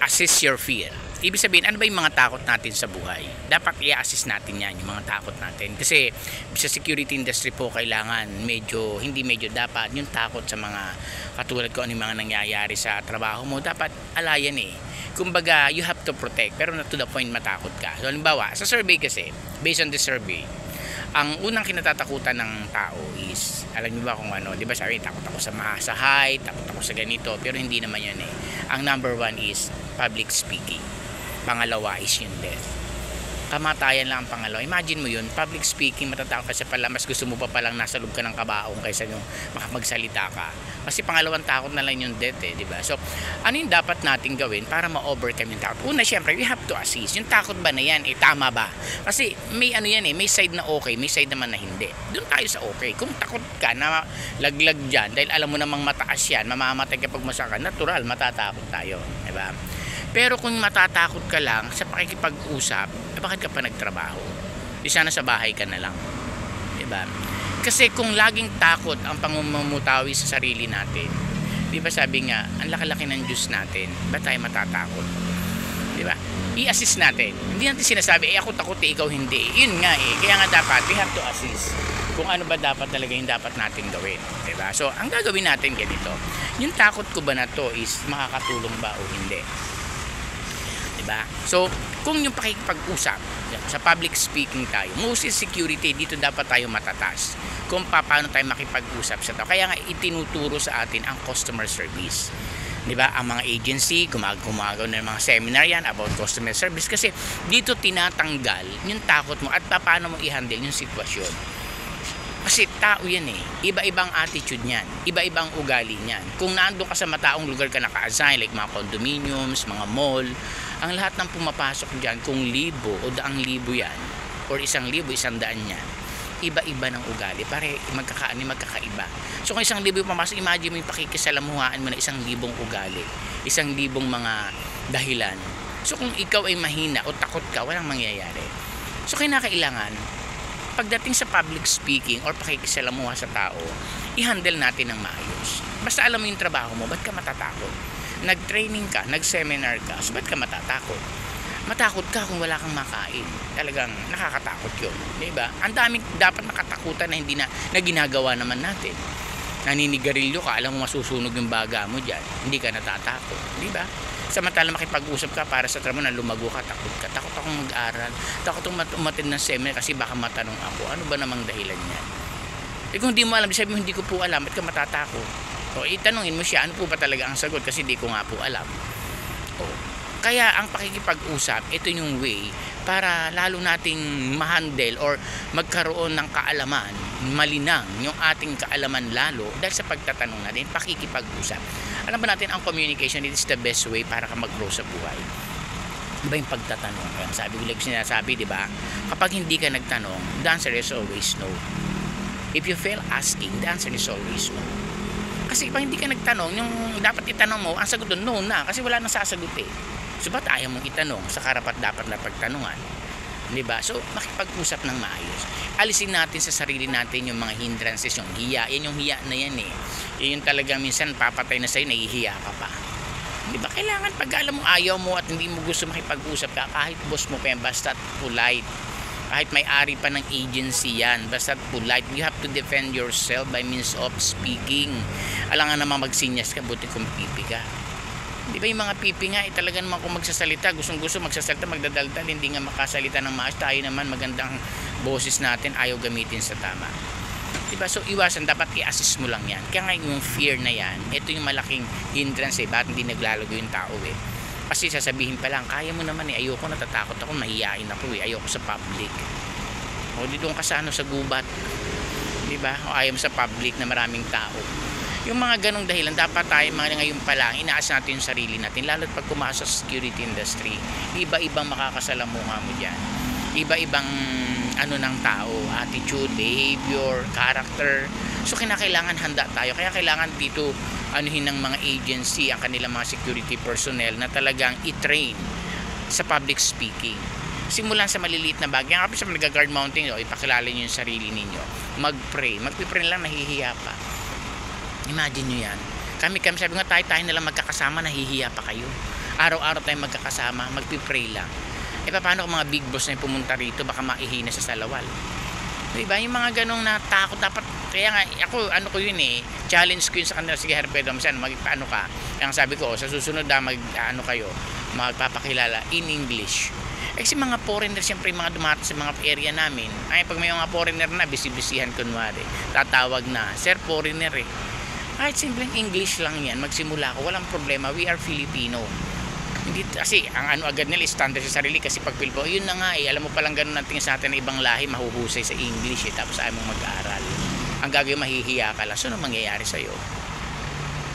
assess your fear. Ibig sabihin, ano ba yung mga takot natin sa buhay? Dapat i-assess natin yan, yung mga takot natin. Kasi sa security industry po, kailangan hindi medyo dapat yung takot sa mga katulad ko ano yung mga nangyayari sa trabaho mo, dapat alayan eh. Kumbaga, you have to protect, pero not to the point matakot ka. So, halimbawa, sa survey kasi, based on the survey, ang unang kinatatakutan ng tao is, alam niyo ba kung ano, di ba sabi, takot ako sa height, takot ako sa ganito, pero hindi naman yun eh. Ang number one is public speaking. Pangalawa is yung death. Kamatayan lang ang pangalawa. Imagine mo yun, public speaking, matatakot kasi pala, mas gusto mo pa palang nasa loob ka ng kabaong kaysa yung makapagsalita ka. Kasi pangalawang takot na lang yung death eh, di ba? So, ano yung dapat natin gawin para ma-overcome yung takot? Una, syempre, we have to assess. Yung takot ba na yan, tama ba? Kasi may ano yan may side na okay, may side naman na hindi. Doon tayo sa okay. Kung takot ka na laglag dyan, dahil alam mo namang mataas yan, mamamatay kapag masaka, natural, matatakot tayo. Di ba? Pero kung matatakot ka lang sa pakikipag-usap, bakit ka pa nagtrabaho? Di sana sa bahay ka na lang. Diba? Kasi kung laging takot ang pangumutawi sa sarili natin, di ba sabi nga, ang laki-laki ng Diyos natin, ba't tayo matatakot? Diba? I-assist natin. Hindi natin sinasabi, ako takot ikaw hindi. Yun nga Kaya nga dapat, we have to assist kung ano ba dapat talaga yung dapat natin gawin. Diba? So, ang gagawin natin ganito, yung takot ko ba na to is makakatulong ba o hindi? Diba? So, kung yung pakikipag-usap sa public speaking tayo, mostly security, dito dapat tayo matatas kung paano tayo makipag-usap sa tao. Kaya nga itinuturo sa atin ang customer service. Diba? Ang mga agency, gumagawa ng mga seminar yan about customer service kasi dito tinatanggal yung takot mo at paano mo i-handle yung sitwasyon. Kasi tao yan iba-ibang attitude niyan, iba-ibang ugali niyan. Kung naandun ka sa mataong lugar ka naka-assign, like mga condominiums, mga mall, ang lahat ng pumapasok dyan, kung libo o daang libo yan, or 1,000, 100 yan, iba-iba ng ugali, pare magkakaiba. So kung 1,000 yung pumasok, imagine mo yung pakikisalamuhaan mo na 1,000 ugali, 1,000 mga dahilan. So kung ikaw ay mahina o takot ka, walang mangyayari. So kinakailangan, pagdating sa public speaking or pakikisalamuha sa tao, i-handle natin ng maayos. Basta alam mo yung trabaho mo, ba't ka matatakot? Nag-training ka, nag-seminar ka, so ba't ka matatakot? Matakot ka kung wala kang makain. Talagang nakakatakot yun. Diba? Ang daming dapat nakatakutan na hindi na ginagawa naman natin. Naninigarilyo ka, alam mo masusunog yung baga mo dyan. Hindi ka natatakot. Diba? Samantala makipag-usap ka para sa trabaho na lumago ka, takot ka. Takot akong mag-aral. Takot akong umattend ng seminar kasi baka matanong ako. Ano ba namang dahilan niyan? Kung hindi mo alam, sabi mo hindi ko po alam, ba't ka matatakot? O itanungin mo siya, ano po ba talaga ang sagot? Kasi di ko nga po alam. Kaya ang pakikipag-usap, ito yung way para lalo nating ma-handle or magkaroon ng kaalaman, malinang yung ating kaalaman lalo dahil sa pagtatanong natin, pakikipag-usap. Alam ba natin ang communication, it is the best way para ka mag-grow sa buhay. Diba yung pagtatanong? Kaya sabi ko lang sinasabi, diba? Kapag hindi ka nagtanong, the answer is always no. If you fail asking, the answer is always no. Kasi pag hindi ka nagtanong, yung dapat itanong mo, ang sagot doon, no na. Kasi wala nang sasagot So, ba't ayaw mong itanong sa karapat-dapat na pagtanungan? Diba? So, makipag-usap ng maayos. Alisin natin sa sarili natin yung mga hindrances, yung hiya. Yan yung hiya na yan Yung talagang minsan papatay na sa'yo, nahihiya ka pa. Diba? Kailangan pag alam mo ayaw mo at hindi mo gusto makipag-usap ka, kahit boss mo pa yan, basta polite. Kahit may-ari pa ng agency yan, basta polite. You have to defend yourself by means of speaking. Alam nga naman magsinyas ka, buti kung pipi ka. Di ba yung mga pipi nga, talaga naman kung magsasalita, gustong-gusto magsasalita, magdadaldal, hindi nga makasalita ng maayos. Tayo naman, magandang boses natin, ayaw gamitin sa tama. Di ba? So, iwasan, dapat i-assist mo lang yan. Kaya nga yung fear na yan, ito yung malaking hindrance bakit hindi naglalago yung tao Kasi sasabihin pa lang, kaya mo naman ayoko, natatakot ako, mahihain ako ayoko sa public. O dito ka sa sa gubat. Diba? O ayaw mo sa public na maraming tao. Yung mga ganong dahilan, dapat tayo mga ngayon pa lang, inaas natin yung sarili natin, lalo't pag pumasok sa security industry, iba-ibang makakasalamuha mo dyan. Iba-ibang ng tao, attitude, behavior, character. So kinakailangan handa tayo. Kaya kailangan dito anuhin ng mga agency ang kanilang mga security personnel na talagang i-train sa public speaking. Simulan sa maliliit na bagay. Kapag sa nag-guard mounting, ipakilala nyo yung sarili ninyo. Mag-pray. Mag-pray lang, nahihiya pa. Imagine nyo yan. Kami sabi nga tayo na lang magkakasama, nahihiya pa kayo. Araw-araw tayong magkakasama, magpipray lang. Paano kung mga big boss na yung pumunta rito, baka maihina sa salawal? Diba? Yung mga ganong natakot dapat, kaya nga ako ko yun challenge ko yun sa kanila. Sige Herpedo, magpaano ka? Kaya sabi ko, sa susunod kayo, magpapakilala in English. Kasi mga foreigner, siyempre mga dumating sa mga area namin, pag may mga foreigner na, bisibisihan kunwari, tatawag na, sir foreigner kahit simpleng English lang yan, magsimula ko, walang problema, we are Filipino. Hindi, kasi ang agad nila standard sa sarili, kasi pag Pilpo, yun na nga alam mo palang ganun ang tingin sa atin na ibang lahi, mahuhusay sa English tapos ayaw mong mag-aaral. Ang gagawin, mahihiya ka lang, so ano mangyayari sa'yo?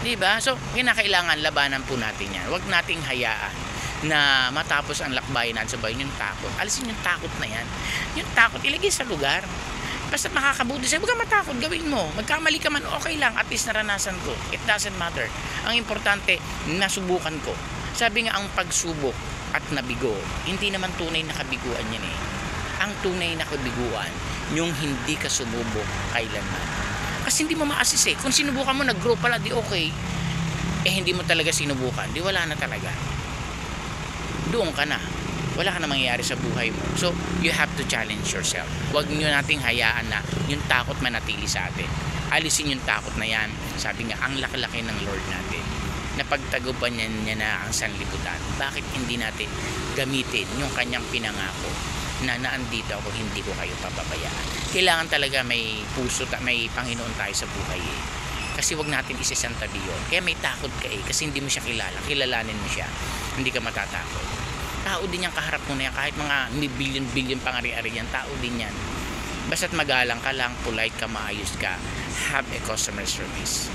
Diba? So, kinakailangan labanan po natin yan. Huwag nating hayaan na matapos ang lakbayan natin sa bayan yung takot. Alisin yung takot na yan. Yung takot, ilagay sa lugar. Basta makakabuti sa'yo, huwag ka matakot, gawin mo. Magkamali ka man, okay lang, at least naranasan ko. It doesn't matter. Ang importante, nasubukan ko. Sabi nga, ang pagsubok at nabigo, hindi naman tunay na kabiguan yan Ang tunay na kabiguan, yung hindi ka sumubok kailanman. Kasi hindi mo ma-assess Kung sinubukan mo, nag-grow pala, di okay. Hindi mo talaga sinubukan, di wala na talaga. Doon ka na. Wala ka na mangyayari sa buhay mo. So, you have to challenge yourself. Huwag nyo nating hayaan na yung takot manatili sa atin. Alisin yung takot na yan. Sabi nga, ang laki-laki ng Lord natin. Napagtagupan niya na ang sanlibutan. Bakit hindi natin gamitin yung kanyang pinangako na naandito ako, hindi ko kayo pababayaan? Kailangan talaga may puso, may Panginoon tayo sa buhay Kasi wag natin isasantabi yun. Kaya may takot ka kasi hindi mo siya kilala. Kilalanin mo siya. Hindi ka matatakot. Tao din yung kaharap mo na yan. Kahit mga billion pang-ari-ari yan, tao din yan. Basta't magalang ka lang, polite ka, maayos ka, have a customer service.